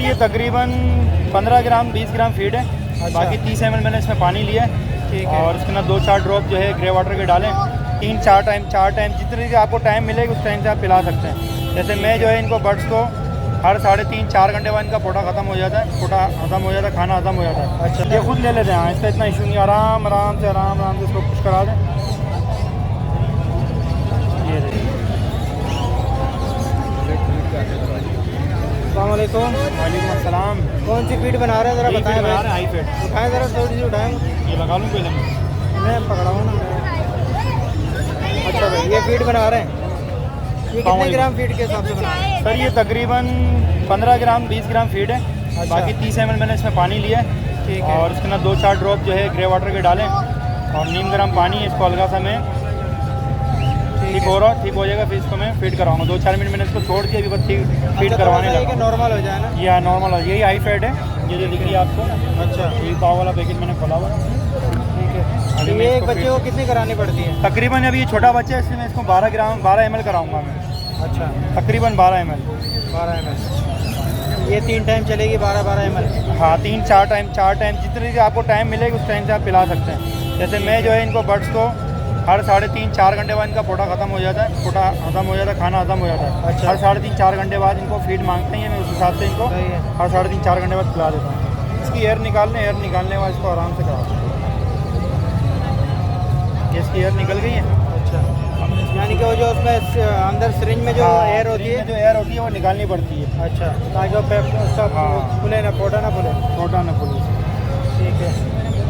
ये तकरीबन 15 ग्राम 20 ग्राम फीड है। अच्छा। बाकी 30 ml मैंने इसमें पानी लिया है। ठीक है। और इसके अंदर 2-4 ड्रॉप जो है ग्रे वाटर के डालें। 3-4 टाइम जितने भी आपको टाइम मिलेगा उस टाइम से आप पिला सकते हैं। जैसे मैं जो है इनको बर्ड्स को हर 3.5-4 घंटे बाद इनका पोटा ख़त्म हो जाता है, खाना ख़त्म हो जाता है। अच्छा। ये खुद ले लेते हैं, इसका इतना इशू नहीं। आराम से इसको पुश करा दें। ये देखिए। अस्सलाम वालेकुम। वालेकुम अस्सलाम। कौन सी फीड बना रहे हैं ज़रा बताएं भाई। हाई फेट उठाएं ज़रा, थोड़ी सी उठाएं। ये लगा लूँ पहले मैं पकड़ा हूँ ना। अच्छा भाई, ये फीड बना रहे हैं, ये कितने ग्राम फीड के हिसाब से बना रहे हैं? सर ये तकरीबन 15 ग्राम 20 ग्राम फीड है। अच्छा। बाकी 30 ml मैंने इसमें पानी लिया है। ठीक है। और इसके अंदर 2-4 ड्रॉप जो है ग्रे वाटर के डालें। और नीम गर्म पानी है, इसको हल्का सा मैं ठीक हो जाएगा। फिर इसको मैं फीड कराऊंगा। 2-4 मिनट मैंने इसको छोड़ दिया, अभी बस फीड करवाने लगा। नॉर्मल हो जाए ना। ये नॉर्मल है, यही हाई फैट है। ये जो दिख रही है आपको। अच्छा। ये पाव वाला पैकेट मैंने खोला हुआ है। ठीक है। अभी तो मैं ये एक इसको बच्चे को कितनी करानी पड़ती है? तकरीबन अभी ये छोटा बच्चा है, इसलिए मैं इसको 12 ml कराऊंगा मैं। अच्छा। तकरीबन 12 ml। 12 ml। ये 3 टाइम चलेगी 12 ml। हाँ, 3-4 टाइम जितने भी आपको टाइम मिलेगा उस टाइम से आप पिला सकते हैं। जैसे मैं जो है इनको बर्ड्स को हर 3.5-4 घंटे बाद इनका पोटा ख़त्म हो जाता है, खाना ख़त्म हो जाता है। अच्छा। हर 3.5-4 घंटे बाद इनको फीड मांगते हैं, मैं उस हिसाब से इनको सही है। हर 3.5-4 घंटे बाद खिला देता हूँ। इसकी एयर निकालने बाद इसको आराम से करा। इसकी एयर निकल गई है। अच्छा। यानी कि वो जो उसमें अंदर सिरिंज में जो एयर होती है वो निकालनी पड़ती है। अच्छा, ताकि वो सब फूले ना, पोटा ना फूले। ठीक है।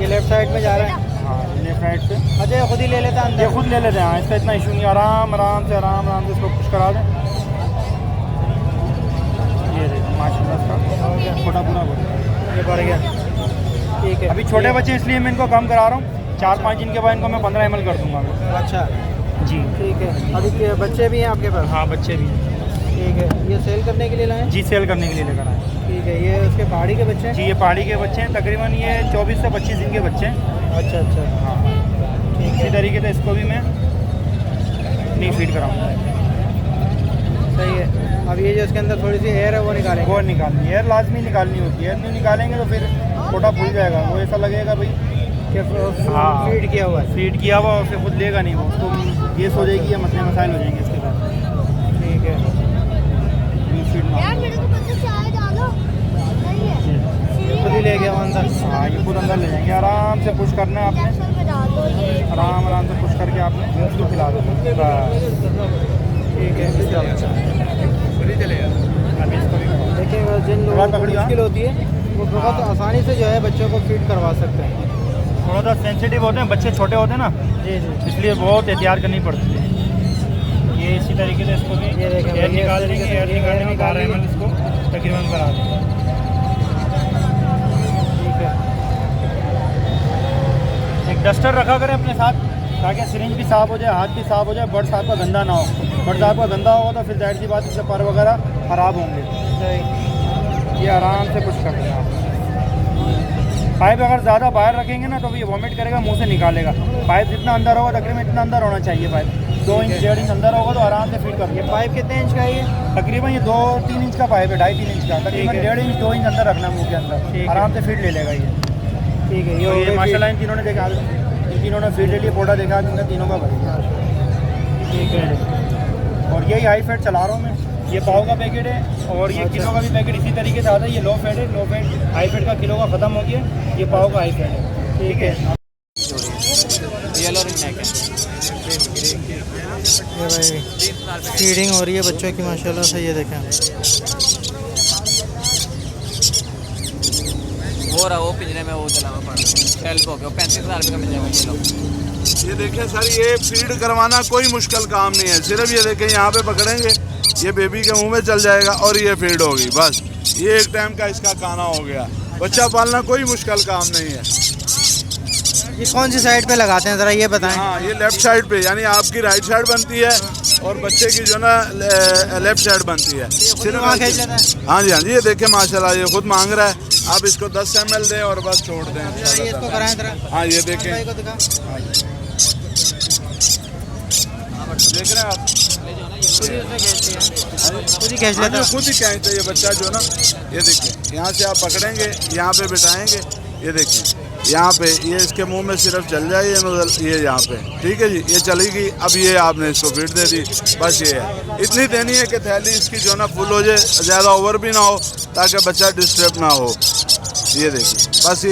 ये लेफ्ट साइड में जा रहा है। हाँ, लेफ्ट राइट से। अच्छा, ये खुद ही ले लेता है अंदर? ये खुद ले लेते हैं, इसका इतना इशू नहीं। आराम से इसको पुश करा दें। ये देखिए माशाल्लाह इसका छोटा पूरा ये बढ़ गया। ठीक है। अभी छोटे बच्चे इसलिए मैं इनको कम करा रहा हूँ। 4-5 दिन के बाद इनको मैं 15 ml कर दूँगा मैं। अच्छा जी ठीक है। अभी के बच्चे भी हैं आपके पास? हाँ, बच्चे भी हैं। ठीक है। ये सेल करने के लिए लाए? जी, सेल करने के लिए लेकर आए। ठीक है। ये उसके पहाड़ी के बच्चे हैं? जी, ये पहाड़ी के बच्चे हैं। तकरीबन ये 24 से 25 दिन के बच्चे हैं। अच्छा। हाँ, इसी तरीके से इसको भी मैं नहीं फीड कराऊँगा। सही है। अब ये जो इसके अंदर थोड़ी सी एयर है वो निकालेंगे? वो निकालनी, एयर लाजमी निकालनी होती है। एयर नहीं निकालेंगे तो फिर पोटा फूल जाएगा। वो ऐसा लगेगा भाई कि हाँ, फीड किया हुआ है। फीड किया हुआ और फिर खुद लेगा नहीं वो, उसको गैस हो जाएगी या मसाइल हो जाएंगे इसके साथ। ठीक है। फीड खुद ही ले गया वो अंदर? हाँ, ये खुद अंदर ले जाएंगे। आराम से पुश करना है आपने, आराम से पुश करके आपने उसको खिला दो। ठीक है। अभी इसको भी करो। देखिए, जिन लोगों को मुश्किल होती है वो बहुत आसानी से जो है बच्चों को फीड करवा सकते हैं। थोड़ा सा सेंसिटिव होते हैं बच्चे, छोटे होते हैं ना, जी, इसलिए बहुत एहतियात करनी पड़ती है। ये इसी तरीके से इसको भी ये देखें, एयर निकाल देंगे। एयर निकालने में 12 ml इसको तकरीबन करा देंगे। ठीक है। एक डस्टर रखा करें अपने साथ, ताकि सिरिंज भी साफ़ हो जाए, हाथ भी साफ़ हो जाए, बर्ड्स आपका गंदा ना हो। बर्ड्स आपका गंदा होगा तो फिर जाहिर सी बात इससे पर वगैरह ख़राब होंगे। सही। ये आराम से पुश कर देंगे आप। पाइप अगर ज़्यादा बाहर रखेंगे ना तो ये वॉमिट करेगा, मुंह से निकालेगा। पाइप जितना अंदर होगा तकरीबन इतना अंदर होना चाहिए। पाइप 2 इंच 1.5 इंच अंदर होगा तो आराम से फिट कर। ये पाइप कितने इंच का है ये? तकरीबन ये 2-3 इंच का पाइप है, 2.5-3 इंच का। तकरीबन 1.5 इंच 2 इंच अंदर रखना मुंह के अंदर, आराम से फिट ले लेगा ये। ठीक है। ये माशाल्लाह इन तीनों ने देखा, इन तीनों ने फीड ले लिया, पोटा देखा, इनका तीनों का भर। ठीक है। और यही हाई फैट चला रहा हूँ मैं। ये पाव का पैकेट है और ये किलो का भी पैकेट इसी तरीके से आता है। ये लो फैट है, लो फैट हाई फैट का किलो का ख़त्म हो गया। ये पाव का हाई फैट है। ठीक है। येलो रिंग नेक है। ये भाई फीडिंग हो रही है बच्चों की माशाल्लाह से। ये देखें, वो रहा वो पिंजरे में वो चला हुआ पड़ा शेल्फ हो गया, 35,000 रुपये का मिल जाएगा किलो। ये देखें सर, ये फीड करवाना कोई मुश्किल काम नहीं है। सिर्फ ये देखें, यहाँ पे पकड़ेंगे, ये बेबी के मुंह में चल जाएगा और ये फीड होगी। बस ये एक टाइम का इसका खाना हो गया। बच्चा पालना कोई मुश्किल काम नहीं है। ये कौन सी साइड पे लगाते हैं ज़रा ये बताएं? हाँ, ये लेफ्ट साइड पे, यानी आपकी राइट साइड बनती है और बच्चे की जो ना लेफ्ट साइड बनती है। सिर्फ वहाँ खींच लेता है? हाँ जी, हाँ जी। ये देखें माशाल्लाह, ये खुद मांग रहा है। आप इसको 10 ml दें और बस छोड़ दें। ये इसको कराएं ज़रा। हाँ, ये देखें, भाई को दिखा। देख रहे हैं आप। पहले जो है ना ये खुद ही उसने खींच लिया, खुद ही खींच हाँ, लेता ये खुद ही खींचता है ये बच्चा जो ना। ये देखिए यहाँ से आप पकड़ेंगे, यहाँ पे बिठाएंगे, ये देखिए यहाँ पे ये इसके मुंह में सिर्फ चल जाए ये नोजल, ये यहाँ पे, ठीक है जी, ये चलेगी। अब ये आपने इसको फीड दे दी, बस ये है। इतनी देनी है कि थैली इसकी जो ना फुल हो जाए, ज़्यादा ओवर भी ना हो, ताकि बच्चा डिस्टर्ब ना हो। ये देखिए बस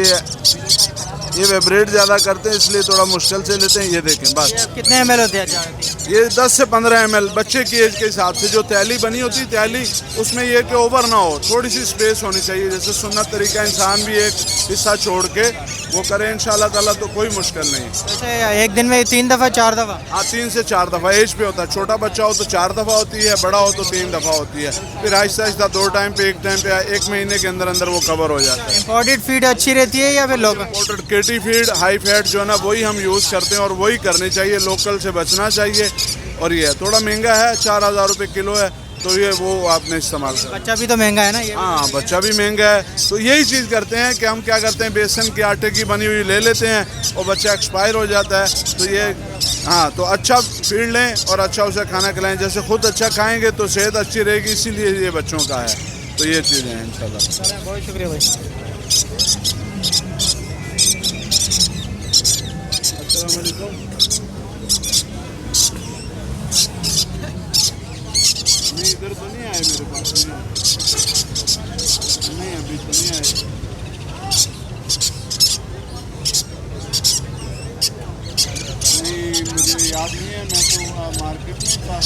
ये वाइब्रेट ज़्यादा करते हैं इसलिए थोड़ा मुश्किल से लेते हैं। ये देखें बस। ये अब कितने ml होते हैं चाय? ये 10 से 15 ml बच्चे की एज के हिसाब से जो थैली बनी होती है, थैली उसमें ये कि ओवर ना हो, थोड़ी सी स्पेस होनी चाहिए। जैसे सुन्नत तरीका इंसान भी एक हिस्सा छोड़ के वो करे इंशाल्लाह ताला, तो कोई मुश्किल नहीं। वैसे एक दिन में 3 दफ़ा 4 दफ़ा? हाँ 3 से 4 दफ़ा एज पे होता है। छोटा बच्चा हो तो 4 दफ़ा होती है, बड़ा हो तो 3 दफ़ा होती है। फिर आहिस्ता आहिस्ता 2 टाइम पे, 1 टाइम पे, 1 महीने के अंदर अंदर वो कवर हो जाता है। इम्पोर्टेड फीड अच्छी रहती है या फिर लोकल? इम्पोर्टेड केटी फीड हाई फैट जो है ना वही हम यूज़ करते हैं और वही करनी चाहिए, लोकल से बचना चाहिए। और ये थोड़ा महंगा है, 4000 रुपये किलो है, तो ये वो आपने इस्तेमाल कर। बच्चा भी तो महंगा है ना ये? हाँ बच्चा भी महंगा है, तो यही चीज़ करते हैं कि हम क्या करते हैं, बेसन के आटे की बनी हुई ले लेते हैं और बच्चा एक्सपायर हो जाता है। तो ये हाँ, तो अच्छा फीड लें और अच्छा उसे खाना खिलाएं। जैसे खुद अच्छा खाएंगे तो सेहत अच्छी रहेगी, इसीलिए ये बच्चों का है। तो ये चीज़ें हैं इंशाल्लाह। बहुत शुक्रिया भाई। अस्सलाम वालेकुम। नहीं इधर तो नहीं आए मेरे पास, नहीं अभी तो नहीं आए। नहीं मुझे याद नहीं है, मैं तो मार्केट में था।